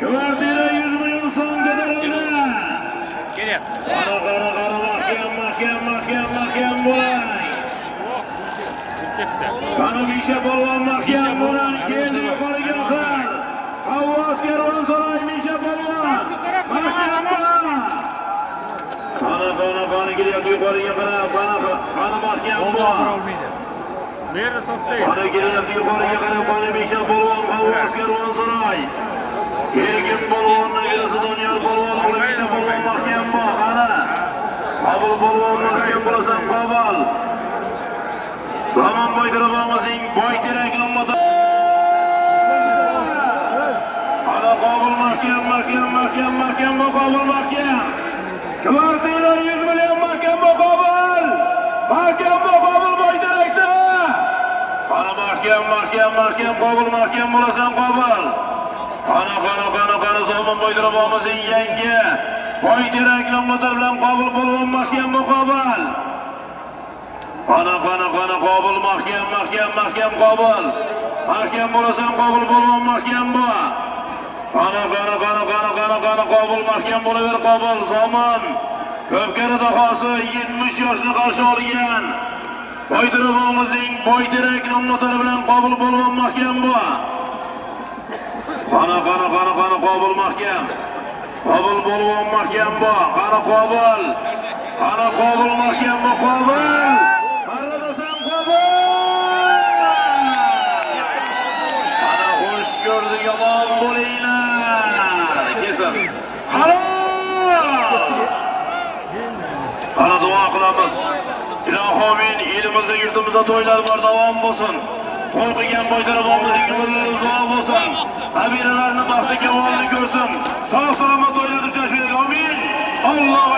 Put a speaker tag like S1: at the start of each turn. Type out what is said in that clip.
S1: Kvartira 100 milyon so'm ko'tarildi. Mahkam bo'lay. Qani Misha polvon mahkam bo'lay. Keldi yuqoriga qar. Havvos Kervon so'ray Misha polvon. Qani kelyapti yuqoriga qarab. Qani mahkam bo'lay.
S2: Nerede to'xtaydi?
S1: Qani kelyapti yuqoriga qarab. Qani Misha polvon Havvos Kervon so'ray. Erkin polvonning egasi Doniyor polvon, Misha polvon mahkam bo'l. Qani Qabul polvon mahkam bo'lasan Qabul. Zaman boytirabamizning boyterak nomada. Ana Qabul mahkam bo'l Qabul mahkam. Kvartira 100 million mahkam bo'l Qabul. Mahkam bo'l Qabul boyterakda. Ana mahkam Qabul mahkam bo'lasan Qabul. Qani zaman boytirabamizning yangi boyterak nomada bilan Qabul polvon mahkam bo'l Qabul. Qani Qabul mahkam Qabul. Mahkam bo'lasan Qabul polvon mahkam bo'l. Qani Qabul mahkam bo'laver Qabul. Zaman Ko'pkari dahosi 70 yoshni qarshi olgan. Boytirabamizning boyterak nomlari bilan Qabul polvon mahkam bo'l. Qani Qabul mahkam. Qabul polvon mahkam bo'l. Qani Qabul mahkam bo'l Qabul. Qaradasan Qabul. Ana xush ko'rdik, omon bo'linglar. Kesam. Ana duo qilamiz. Ilohim elimizda yurtimizda to'ylar bor, davom bo'lsin. Qo'y qilgan boytirabomizning umrlari uzoq bo'lsin. Nabiralarni baxti kamolini ko'rsin. Sog' salomat to'ylar uchrashmaylik. Amin. Alloh